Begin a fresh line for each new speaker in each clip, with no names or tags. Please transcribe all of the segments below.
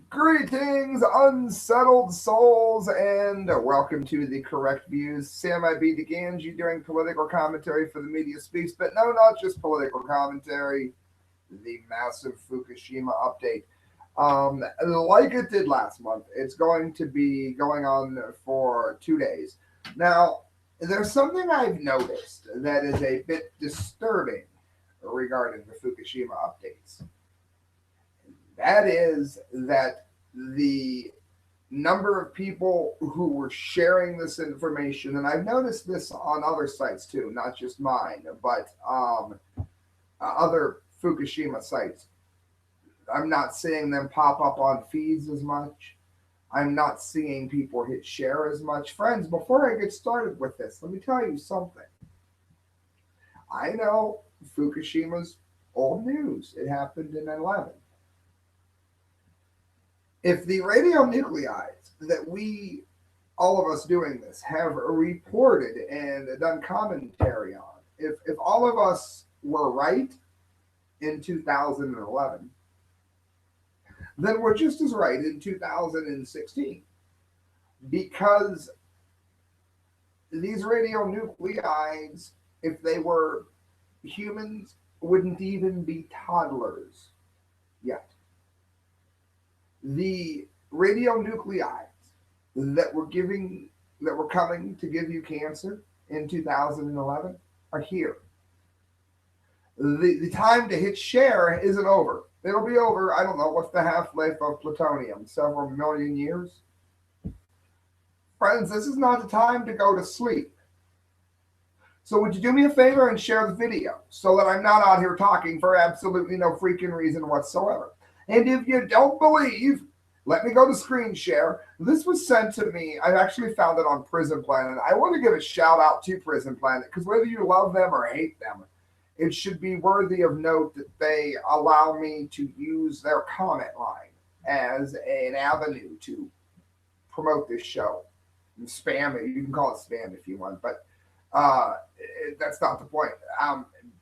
Greetings, unsettled souls, and welcome to the Correct Views. Sam I B. Gangi doing political commentary for the Media Speaks, but no, not just political commentary, the massive Fukushima update. Like it did last month, it's going to be going on for 2 days. Now, there's something I've noticed that is a bit disturbing regarding the Fukushima updates. That is that the number of people who were sharing this information, and I've noticed this on other sites too, not just mine, but other Fukushima sites. I'm not seeing them pop up on feeds as much. I'm not seeing people hit share as much. Friends, before I get started with this, let me tell you something. I know Fukushima's old news. It happened in 11. If the radionuclides that we, all of us doing this, have reported and done commentary on, if all of us were right in 2011, then we're just as right in 2016 because these radionuclides, if they were humans, wouldn't even be toddlers yet. The radionuclides that were coming to give you cancer in 2011 are here. The time to hit share isn't over. It'll be over, I don't know, what's the half-life of plutonium? Several million years? Friends, this is not the time to go to sleep. So would you do me a favor and share the video so that I'm not out here talking for absolutely no freaking reason whatsoever? And if you don't believe, let me go to screen share. This was sent to me. I actually found it on Prison Planet. I want to give a shout out to Prison Planet because whether you love them or hate them, it should be worthy of note that they allow me to use their comment line as an avenue to promote this show. And spam it. You can call it spam if you want, but that's not the point.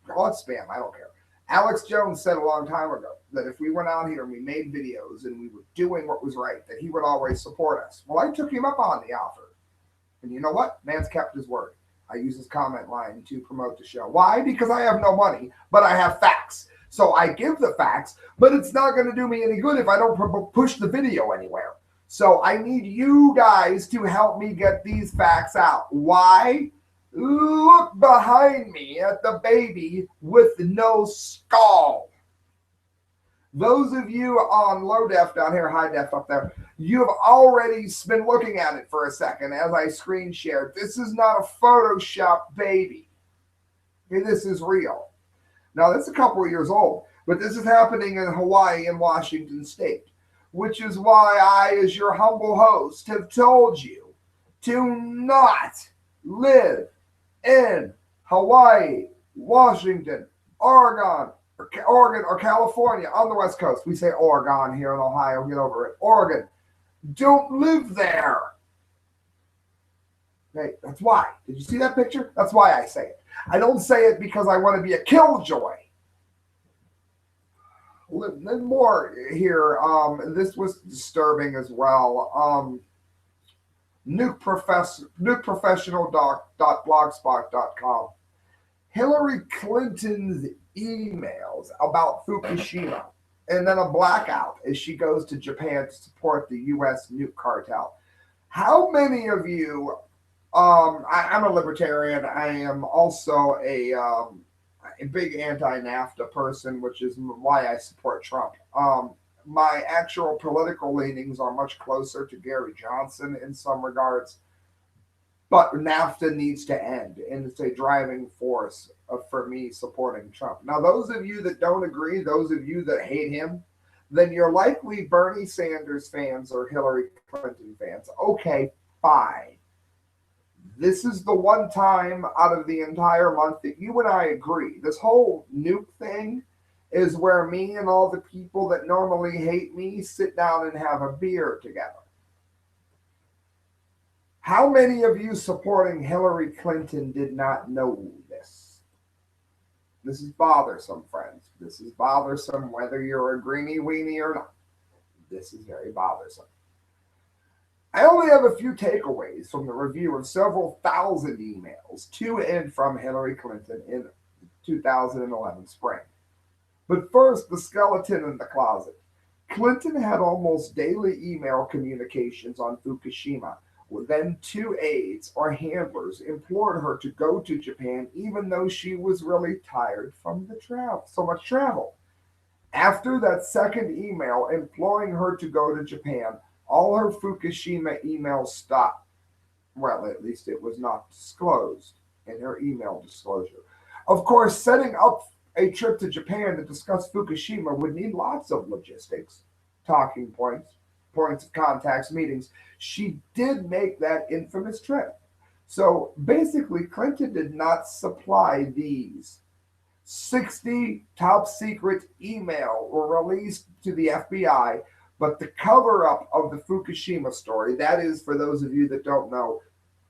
Call it spam. I don't care. Alex Jones said a long time ago that if we went out here and we made videos and we were doing what was right, that he would always support us. Well, I took him up on the offer. And you know what? Man's kept his word. I use his comment line to promote the show. Why? Because I have no money, but I have facts. So I give the facts, but it's not going to do me any good if I don't push the video anywhere. So I need you guys to help me get these facts out. Why? Look behind me at the baby with no skull. Those of you on low def down here, high def up there, you have already been looking at it for a second as I screen shared. This is not a Photoshop baby. This is real. Now, that's a couple of years old, but this is happening in Hawaii and Washington State, which is why I, as your humble host, have told you to not live in Hawaii, Washington, Oregon or California on the West Coast. We say Oregon here in Ohio. Get over it. Oregon. Don't live there. Okay, that's why. Did you see that picture? That's why I say it. I don't say it because I want to be a killjoy. Then more here. This was disturbing as well. Nukeprofessional.blogspot.com. Hillary Clinton's emails about Fukushima, and then a blackout as she goes to Japan to support the U.S. nuke cartel. How many of you? I'm a libertarian. I am also a big anti-NAFTA person, which is why I support Trump. My actual political leanings are much closer to Gary Johnson in some regards. But NAFTA needs to end, and it's a driving force for me supporting Trump. Now, those of you that don't agree, those of you that hate him, then you're likely Bernie Sanders fans or Hillary Clinton fans. Okay, fine. This is the one time out of the entire month that you and I agree. This whole nuke thing is where me and all the people that normally hate me sit down and have a beer together. How many of you supporting Hillary Clinton did not know this? This is bothersome, friends. This is bothersome whether you're a greenie weenie or not. This is very bothersome. I only have a few takeaways from the review of several thousand emails to and from Hillary Clinton in 2011 spring. But first, the skeleton in the closet. Clinton had almost daily email communications on Fukushima. Then two aides or handlers implored her to go to Japan, even though she was really tired from the travel, so much travel. After that second email imploring her to go to Japan, all her Fukushima emails stopped. Well, at least it was not disclosed in her email disclosure. Of course, setting up a trip to Japan to discuss Fukushima would need lots of logistics, talking points, points of contacts, meetings. She did make that infamous trip. So basically, Clinton did not supply these. 60 top secret email were released to the FBI, but the cover up of the Fukushima story, that is, for those of you that don't know,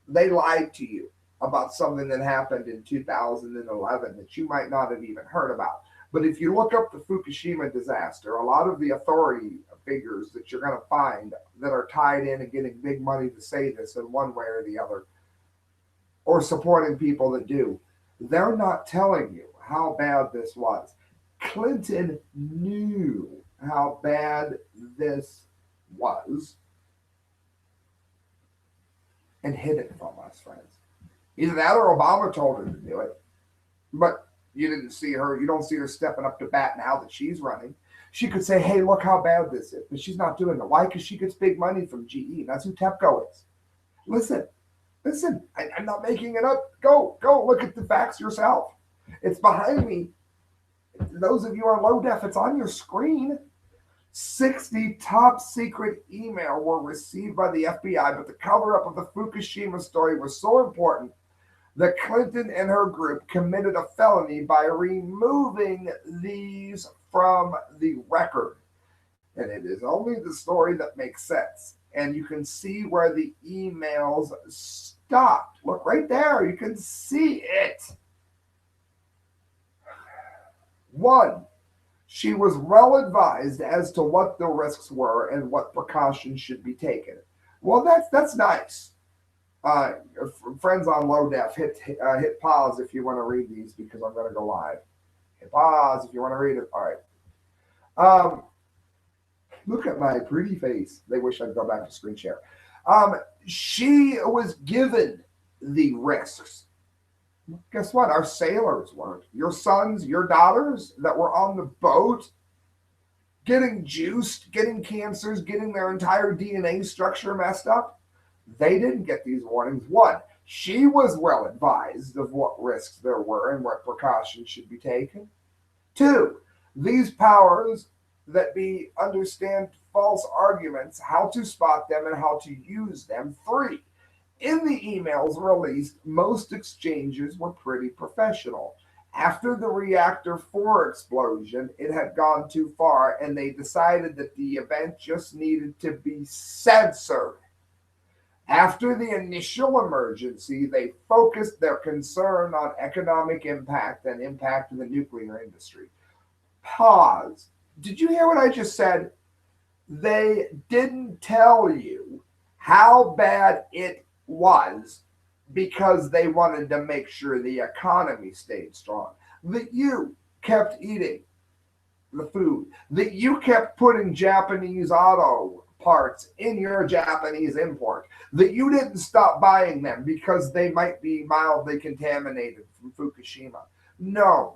they lied to you about something that happened in 2011 that you might not have even heard about. But if you look up the Fukushima disaster, a lot of the authority figures that you're going to find that are tied in and getting big money to say this in one way or the other, or supporting people that do, they're not telling you how bad this was. Clinton knew how bad this was and hid it from us, friends. Either that or Obama told her to do it. But you didn't see her. You don't see her stepping up to bat now that she's running. She could say, hey, look how bad this is. But she's not doing it. Why? Because she gets big money from GE. That's who TEPCO is. Listen, I'm not making it up. Go look at the facts yourself. It's behind me. Those of you on low def, it's on your screen. 60 top secret email were received by the FBI, but the cover-up of the Fukushima story was so important that Clinton and her group committed a felony by removing these from the record. And it is only the story that makes sense. And you can see where the emails stopped. Look right there. You can see it. 1, she was well advised as to what the risks were and what precautions should be taken. Well, that's nice. Friends on low def, hit pause if you want to read these because I'm going to go live. Hit pause if you want to read it. All right. Look at my pretty face. They wish I'd go back to screen share. She was given the risks. Guess what? Our sailors weren't. Your sons, your daughters that were on the boat getting juiced, getting cancers, getting their entire DNA structure messed up, they didn't get these warnings. 1, she was well advised of what risks there were and what precautions should be taken. 2, these powers that be understand false arguments, how to spot them and how to use them. 3, in the emails released, most exchanges were pretty professional. After the reactor 4 explosion, it had gone too far, and they decided that the event just needed to be censored. After the initial emergency, they focused their concern on economic impact and impact of the nuclear industry. Pause. Did you hear what I just said? They didn't tell you how bad it was because they wanted to make sure the economy stayed strong, that you kept eating the food, that you kept putting Japanese auto parts in your Japanese import, that you didn't stop buying them because they might be mildly contaminated from Fukushima. No.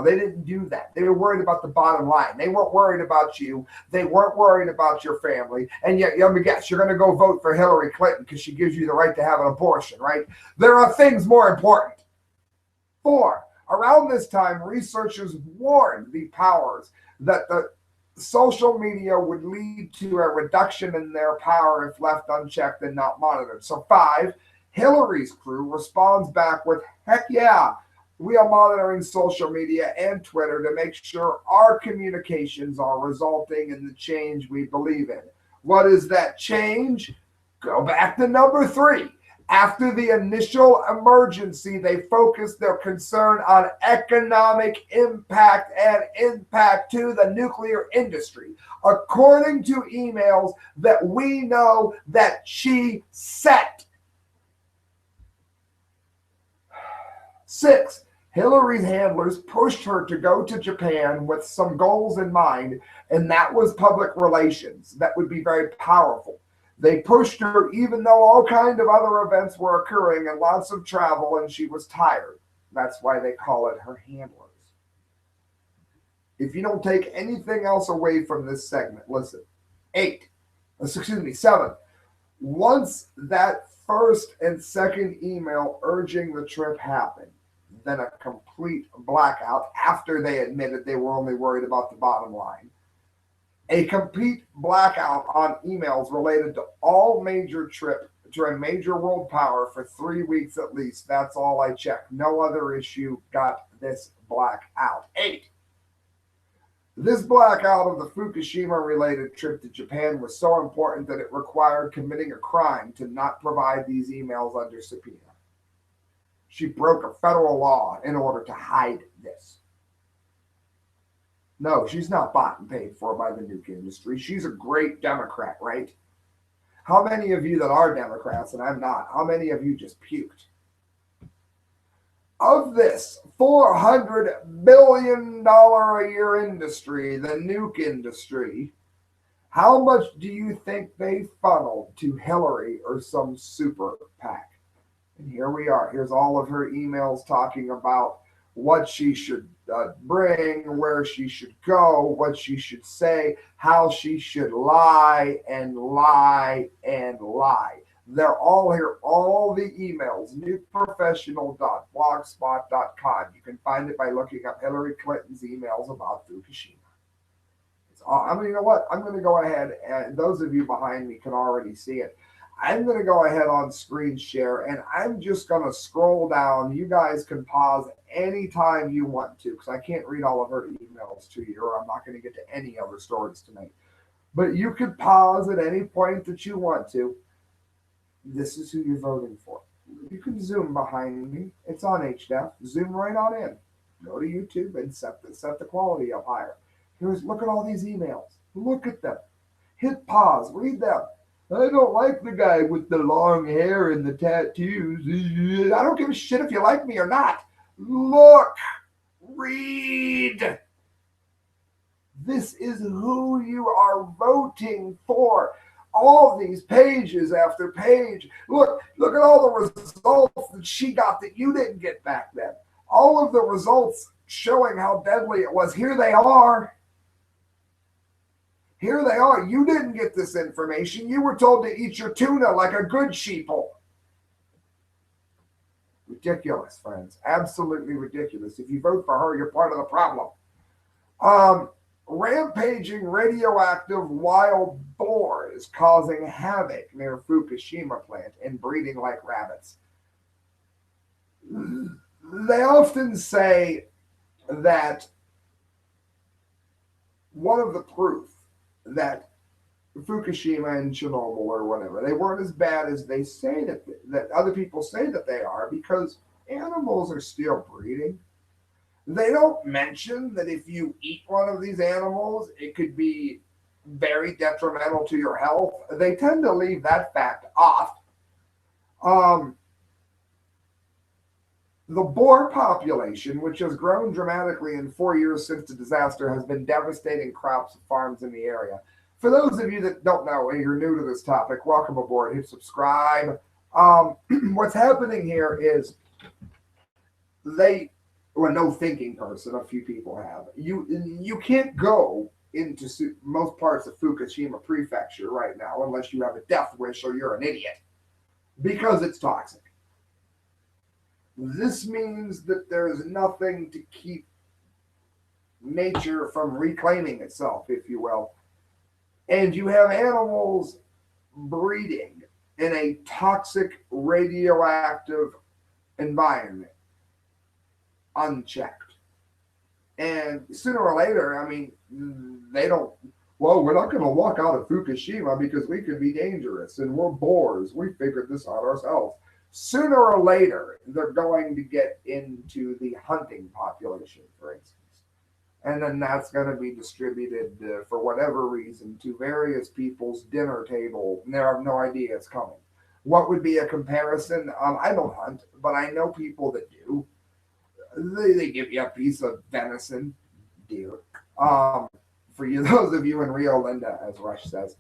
They didn't do that. They were worried about the bottom line. They weren't worried about you. They weren't worried about your family. And yet, let me guess, you're going to go vote for Hillary Clinton because she gives you the right to have an abortion, right? There are things more important. 4, around this time, researchers warned the powers that the social media would lead to a reduction in their power if left unchecked and not monitored. So 5, Hillary's crew responds back with, heck yeah, we are monitoring social media and Twitter to make sure our communications are resulting in the change we believe in. What is that change? Go back to number 3. After the initial emergency, they focused their concern on economic impact and impact to the nuclear industry, according to emails that we know that she sent. 6. Hillary's handlers pushed her to go to Japan with some goals in mind, and that was public relations. That would be very powerful. They pushed her even though all kinds of other events were occurring and lots of travel, and she was tired. That's why they call it her handlers. If you don't take anything else away from this segment, listen. 7. Once that first and second email urging the trip happened, then a complete blackout after they admitted they were only worried about the bottom line. A complete blackout on emails related to all major trip to a major world power for 3 weeks at least. That's all I checked. No other issue got this blackout. 8. This blackout of the Fukushima-related trip to Japan was so important that it required committing a crime to not provide these emails under subpoena. She broke a federal law in order to hide this. No, she's not bought and paid for by the nuke industry. She's a great Democrat, right? How many of you that are Democrats, and I'm not, how many of you just puked? Of this $400 billion a year industry, the nuke industry, how much do you think they funneled to Hillary or some super PAC? And here we are. Here's all of her emails talking about what she should bring, where she should go, what she should say, how she should lie and lie and lie. They're all here, all the emails, nukeprofessional.blogspot.com. You can find it by looking up Hillary Clinton's emails about Fukushima. I mean, you know what? I'm going to go ahead, and those of you behind me can already see it. I'm going to go ahead on screen share, and I'm just going to scroll down. You guys can pause anytime you want to, because I can't read all of her emails to you, or I'm not going to get to any other stories tonight. But you can pause at any point that you want to. This is who you're voting for. You can zoom behind me. It's on HDF. Zoom right on in. Go to YouTube and set the quality up higher. Look at all these emails. Look at them. Hit pause. Read them. I don't like the guy with the long hair and the tattoos. I don't give a shit if you like me or not. Look. Read. This is who you are voting for. All these pages after page. Look at all the results that she got that you didn't get back then. All of the results showing how deadly it was. Here they are. Here they are. You didn't get this information. You were told to eat your tuna like a good sheeple. Ridiculous, friends. Absolutely ridiculous. If you vote for her, you're part of the problem. Rampaging radioactive wild boars causing havoc near Fukushima plant and breeding like rabbits. They often say that one of the proof that Fukushima and Chernobyl or whatever, they weren't as bad as they say that other people say that they are, because animals are still breeding. They don't mention that if you eat one of these animals, it could be very detrimental to your health. They tend to leave that fact off. The boar population, which has grown dramatically in 4 years since the disaster, has been devastating crops and farms in the area. For those of you that don't know, and you're new to this topic, welcome aboard. Hit subscribe. What's happening here is no thinking person, a few people have. You can't go into most parts of Fukushima Prefecture right now unless you have a death wish or you're an idiot, because it's toxic. This means that there's nothing to keep nature from reclaiming itself, if you will. And you have animals breeding in a toxic, radioactive environment, unchecked. And sooner or later, I mean, we're not going to walk out of Fukushima because we could be dangerous and we're boars. We figured this out ourselves. Sooner or later, they're going to get into the hunting population, for instance. And then that's going to be distributed for whatever reason to various people's dinner table. And they have no idea it's coming. What would be a comparison? I don't hunt, but I know people that do. They give you a piece of venison, deer. For you, those of you in Rio Linda, as Rush says,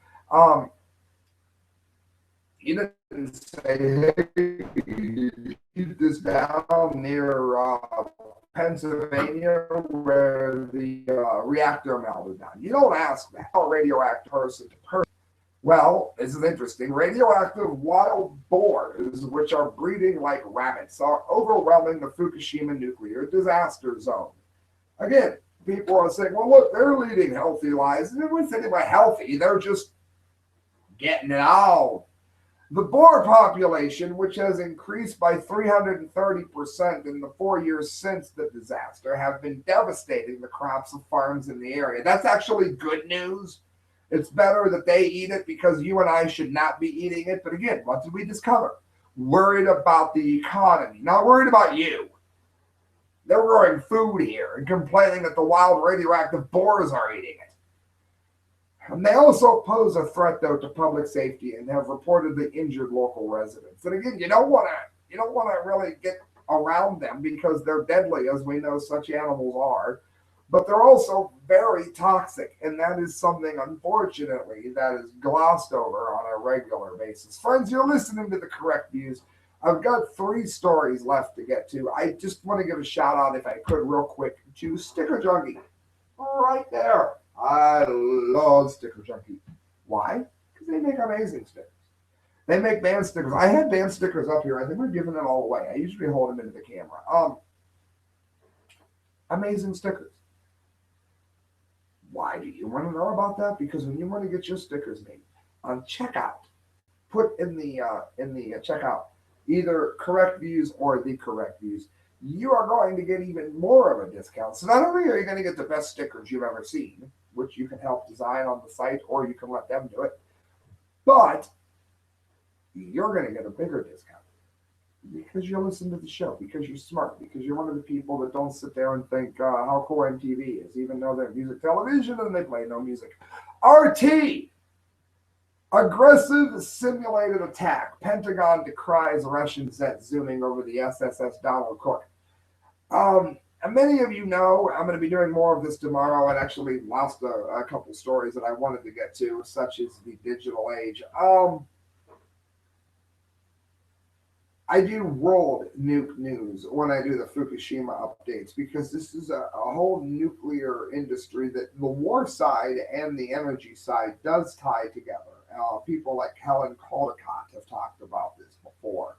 he didn't say, hey, keep this down near Pennsylvania where the reactor melted down. You don't ask that. Radioactive person to person. Well, this is interesting. Radioactive wild boars, which are breeding like rabbits, are overwhelming the Fukushima nuclear disaster zone. Again, people are saying, well, look, they're leading healthy lives. And when saying by healthy, they're just getting it out. The boar population, which has increased by 330% in the 4 years since the disaster, have been devastating the crops of farms in the area. That's actually good news. It's better that they eat it because you and I should not be eating it. But again, what did we discover? Worried about the economy, not worried about you. They're growing food here and complaining that the wild radioactive boars are eating it. And they also pose a threat, though, to public safety and have reportedly injured local residents. And again, you don't want to really get around them because they're deadly, as we know such animals are. But they're also very toxic, and that is something, unfortunately, that is glossed over on a regular basis. Friends, you're listening to The Correct Views. I've got 3 stories left to get to. I just want to give a shout out, if I could, real quick, to Sticker Junkie. Right there. I love Sticker Junkie. Why? Because they make amazing stickers. They make band stickers. I had band stickers up here. I think we're giving them all away. I usually hold them into the camera. Amazing stickers. Why do you want to know about that? Because when you want to get your stickers made, on checkout, put in the checkout either Correct Views or The Correct Views, you are going to get even more of a discount. So not only are you going to get the best stickers you've ever seen, which you can help design on the site or you can let them do it, but you're going to get a bigger discount because you listen to the show, because you're smart, because you're one of the people that don't sit there and think how cool MTV is, even though they're music television and they play no music. RT! Aggressive simulated attack. Pentagon decries Russian jet zooming over the SSS Donald Cook. And many of you know I'm going to be doing more of this tomorrow. I actually lost a couple stories that I wanted to get to, such as the digital age. I do world nuke news when I do the Fukushima updates because this is a whole nuclear industry that the war side and the energy side does tie together. People like Helen Caldicott have talked about this before.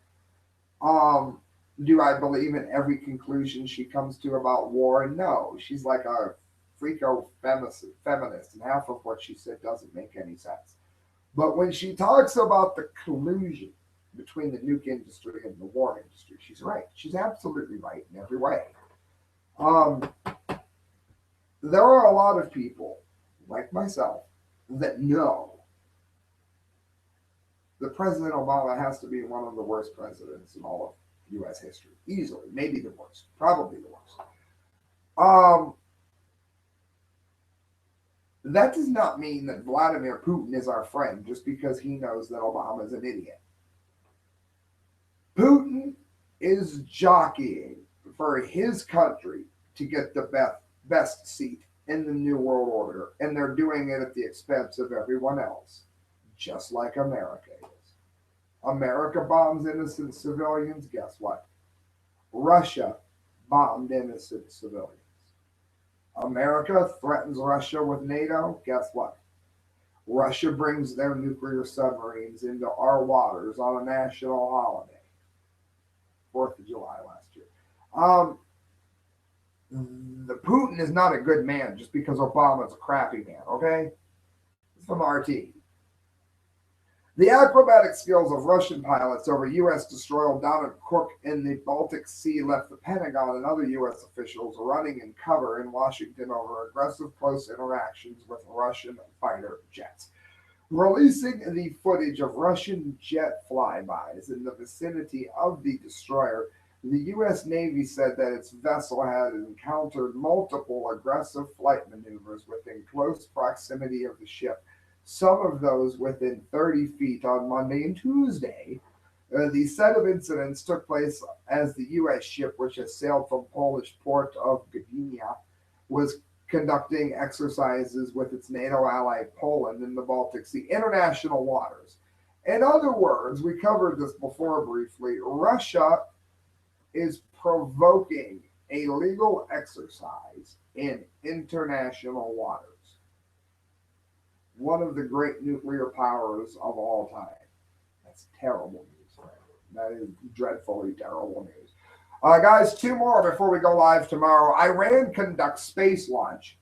Do I believe in every conclusion she comes to about war? No. She's like a freako feminist, and half of what she said doesn't make any sense. But when she talks about the collusion between the nuke industry and the war industry, she's right. She's absolutely right in every way. There are a lot of people, like myself, that know that President Obama has to be one of the worst presidents in all of U.S. history. Easily. Maybe the worst. Probably the worst. That does not mean that Vladimir Putin is our friend just because he knows that Obama is an idiot. Putin is jockeying for his country to get the best seat in the New World Order, and they're doing it at the expense of everyone else, just like America is. America bombs innocent civilians. Guess what? Russia bombed innocent civilians. America threatens Russia with NATO. Guess what? Russia brings their nuclear submarines into our waters on a national holiday. 4th of July last year. The Putin is not a good man just because Obama is a crappy man, okay? It's from RT. The acrobatic skills of Russian pilots over U.S. destroyer Donald Cook in the Baltic Sea left the Pentagon and other U.S. officials running in cover in Washington over aggressive close interactions with Russian fighter jets. releasing the footage of Russian jet flybys in the vicinity of the destroyer. The U.S. Navy said that its vessel had encountered multiple aggressive flight maneuvers within close proximity of the ship, some of those within 30 feet on Monday and Tuesday. The set of incidents took place as the U.S. ship, which has sailed from Polish port of Gangi, was conducting exercises with its NATO ally Poland in the Baltic Sea international waters. In other words, we covered this before briefly, Russia is provoking a legal exercise in international waters. One of the great nuclear powers of all time. That's terrible news, right? That is dreadfully terrible news. Guys, two more before we go live tomorrow. Iran conducts space launch,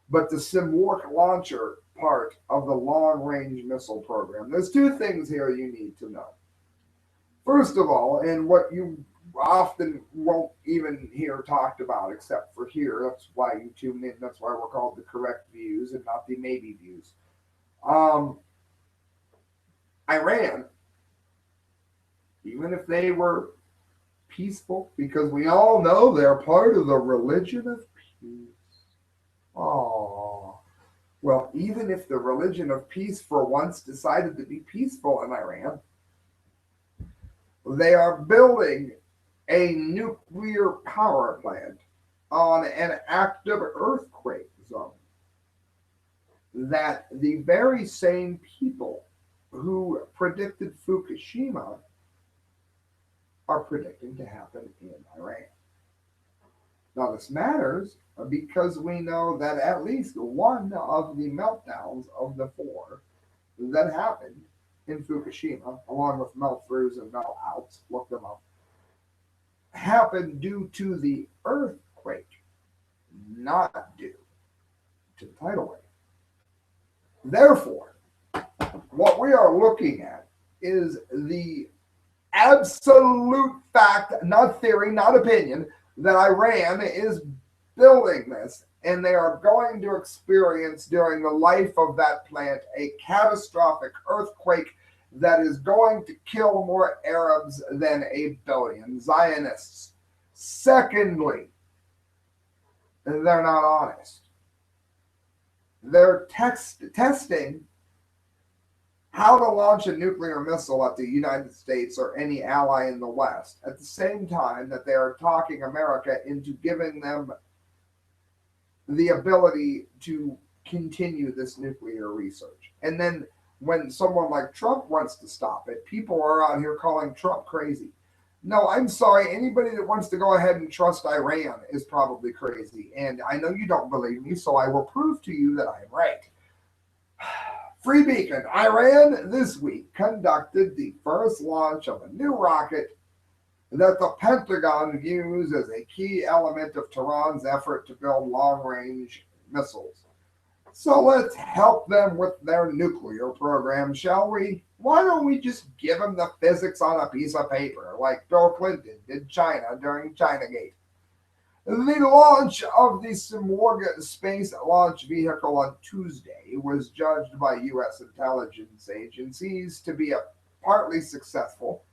but the Simorgh launcher part of the long-range missile program. There's two things here you need to know. First of all, and what you often won't even hear talked about except for here. That's why you tune in. That's why we're called the correct views and not the maybe views. Iran, even if they were peaceful, because we all know they're part of the religion of peace. Oh, well, even if the religion of peace for once decided to be peaceful in Iran, they are building a nuclear power plant on an active earthquake zone that the very same people who predicted Fukushima are predicting to happen in Iran. Now, this matters because we know that at least one of the meltdowns of the four that happened in Fukushima, along with melt-throughs and melt-outs, look them up, happened due to the earthquake, not due to the tidal wave. Therefore, what we are looking at is the absolute fact, not theory, not opinion, that Iran is building this, and they are going to experience during the life of that plant a catastrophic earthquake that is going to kill more Arabs than 1 billion Zionists. Secondly, they're not honest. They're testing how to launch a nuclear missile at the United States or any ally in the West, at the same time that they are talking America into giving them the ability to continue this nuclear research. And then when someone like Trump wants to stop it, people are out here calling Trump crazy. No, I'm sorry. Anybody that wants to go ahead and trust Iran is probably crazy. And I know you don't believe me, so I will prove to you that I am right. Free Beacon. Iran this week conducted the first launch of a new rocket that the Pentagon views as a key element of Tehran's effort to build long-range missiles. So let's help them with their nuclear program, shall we? Why don't we just give them the physics on a piece of paper, like Bill Clinton did China during Chinagate? The launch of the Simorgh space launch vehicle on Tuesday was judged by U.S. intelligence agencies to be a partly successful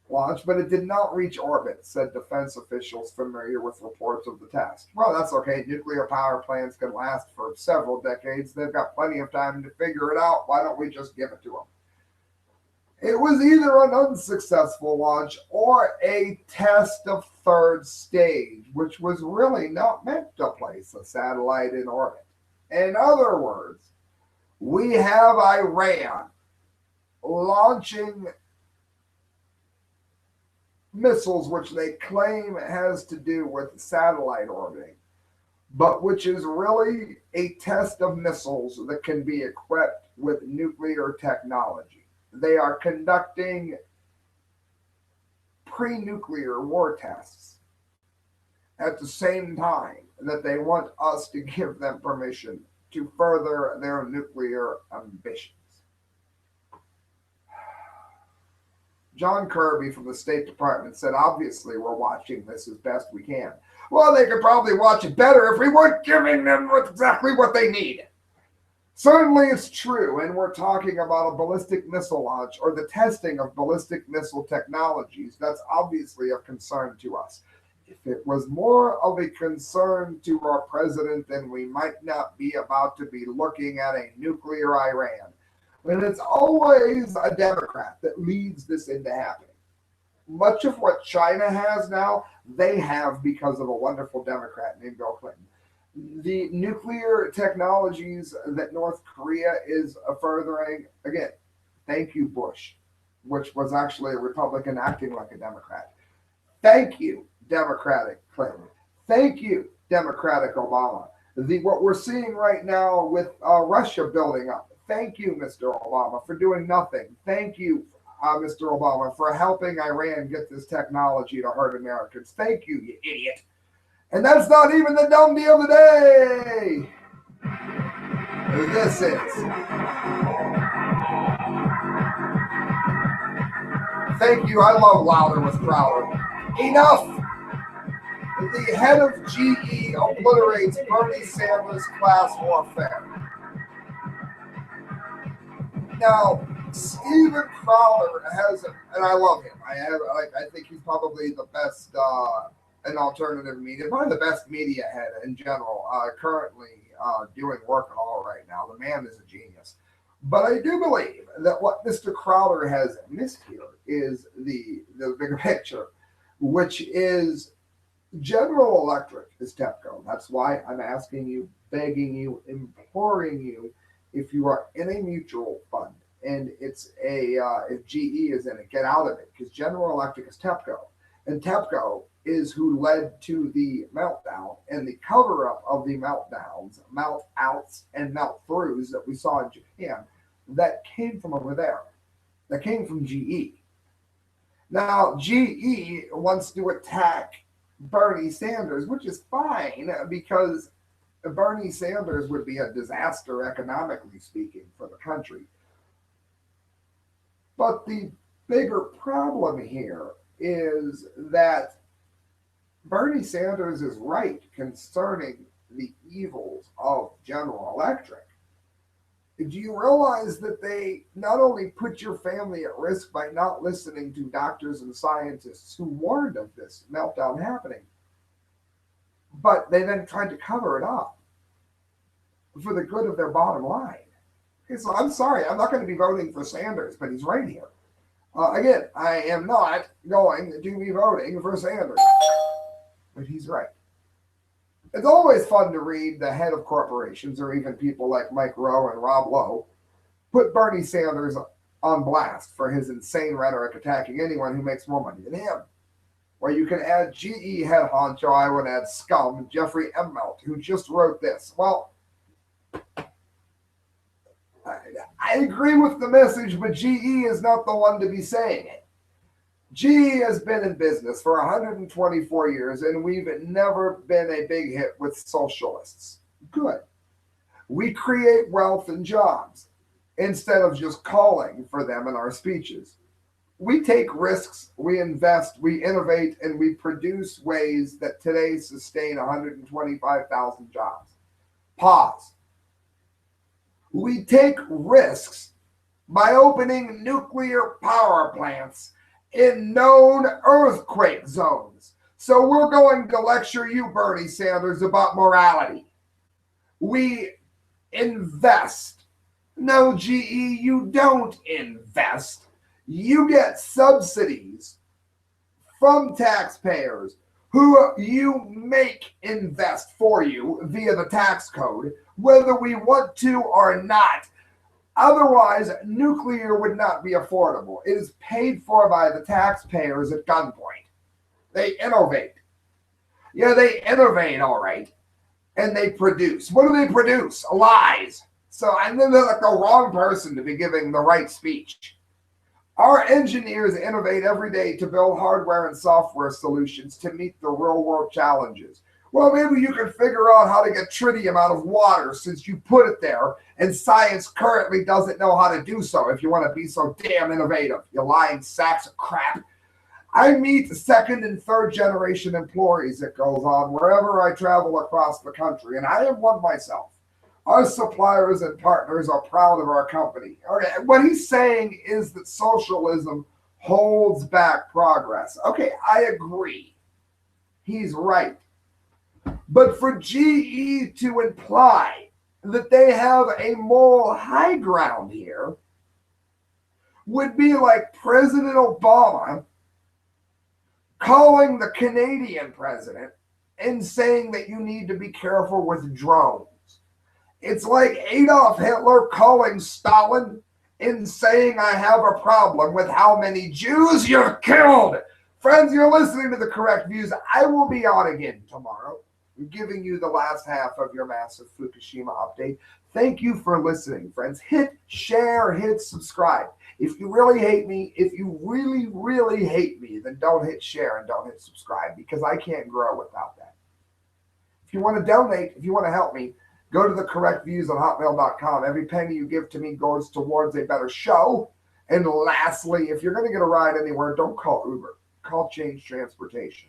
launch, but it did not reach orbit, said defense officials familiar with reports of the test. Well, that's okay. Nuclear power plants can last for several decades. They've got plenty of time to figure it out. Why don't we just give it to them? It was either an unsuccessful launch or a test of third stage, which was really not meant to place a satellite in orbit. In other words, we have Iran launching missiles which they claim has to do with satellite orbiting, but which is really a test of missiles that can be equipped with nuclear technology. They are conducting pre-nuclear war tests at the same time that they want us to give them permission to further their nuclear ambitions. John Kirby from the State Department said, obviously, we're watching this as best we can. Well, they could probably watch it better if we weren't giving them exactly what they need. Certainly it's true, and we're talking about a ballistic missile launch or the testing of ballistic missile technologies. That's obviously of concern to us. If it was more of a concern to our president, then we might not be about to be looking at a nuclear Iran. And it's always a Democrat that leads this into happening. Much of what China has now, they have because of a wonderful Democrat named Bill Clinton. The nuclear technologies that North Korea is furthering, again, thank you, Bush, which was actually a Republican acting like a Democrat. Thank you, Democratic Clinton. Thank you, Democratic Obama. What we're seeing right now with Russia building up. Thank you, Mr. Obama, for doing nothing. Thank you, Mr. Obama, for helping Iran get this technology to hurt Americans. Thank you, you idiot. And that's not even the dumbdee of the day. This is. Thank you. I love louder with Crowder. Enough. The head of GE obliterates Bernie Sanders' class warfare. Now, Steven Crowder has, and I love him. I think he's probably the best in alternative media, probably the best media head in general. Currently doing work at all right now. The man is a genius. But I do believe that what Mr. Crowder has missed here is the bigger picture, which is General Electric is TEPCO. That's why I'm asking you, begging you, imploring you, if you are in a mutual fund and it's if GE is in it, get out of it, because General Electric is TEPCO. And TEPCO is who led to the meltdown and the cover-up of the meltdowns, melt-outs, and melt-throughs that we saw in Japan. That came from over there. That came from GE. Now, GE wants to attack Bernie Sanders, which is fine because Bernie Sanders would be a disaster economically speaking for the country. But the bigger problem here is that Bernie Sanders is right concerning the evils of General Electric. Do you realize that they not only put your family at risk by not listening to doctors and scientists who warned of this meltdown happening, but they then tried to cover it up for the good of their bottom line? Okay, so I'm sorry, I'm not going to be voting for Sanders, but he's right here. Again, I am not going to be voting for Sanders, but he's right. It's always fun to read the head of corporations, or even people like Mike Rowe and Rob Lowe, put Bernie Sanders on blast for his insane rhetoric attacking anyone who makes more money than him. Where you can add GE head honcho, I would add scum, Jeffrey Emmelt, who just wrote this. Well, I agree with the message, but GE is not the one to be saying it. GE has been in business for 124 years, and we've never been a big hit with socialists. Good. We create wealth and jobs instead of just calling for them in our speeches. We take risks, we invest, we innovate, and we produce ways that today sustain 125,000 jobs. Pause. We take risks by opening nuclear power plants in known earthquake zones. So we're going to lecture you, Bernie Sanders, about morality. We invest. No, GE, you don't invest. You get subsidies from taxpayers who you make invest for you via the tax code, whether we want to or not. Otherwise, nuclear would not be affordable. It is paid for by the taxpayers at gunpoint. They innovate. Yeah, they innovate, all right. And they produce. What do they produce? Lies. So I'm like the wrong person to be giving the right speech. Our engineers innovate every day to build hardware and software solutions to meet the real world challenges. Well, maybe you can figure out how to get tritium out of water since you put it there, and science currently doesn't know how to do so if you want to be so damn innovative, you lying sacks of crap. I meet second and third generation employees, it goes on, wherever I travel across the country, and I am one myself. Our suppliers and partners are proud of our company. Okay, what he's saying is that socialism holds back progress. Okay, I agree. He's right. But for GE to imply that they have a moral high ground here would be like President Obama calling the Canadian president and saying that you need to be careful with drones. It's like Adolf Hitler calling Stalin and saying, I have a problem with how many Jews you've killed. Friends, you're listening to The Correct Views. I will be on again tomorrow, giving you the last half of your Massive Fukushima update. Thank you for listening, friends. Hit share, hit subscribe. If you really hate me, if you really, really hate me, then don't hit share and don't hit subscribe, because I can't grow without that. If you want to donate, if you want to help me, go to thecorrectviews@hotmail.com. Every penny you give to me goes towards a better show. And lastly, if you're going to get a ride anywhere, don't call Uber. Call Change Transportation.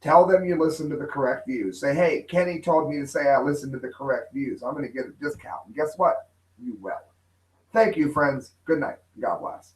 Tell them you listen to The Correct Views. Say, hey, Kenny told me to say I listen to The Correct Views. I'm going to get a discount. And guess what? You will. Thank you, friends. Good night. God bless.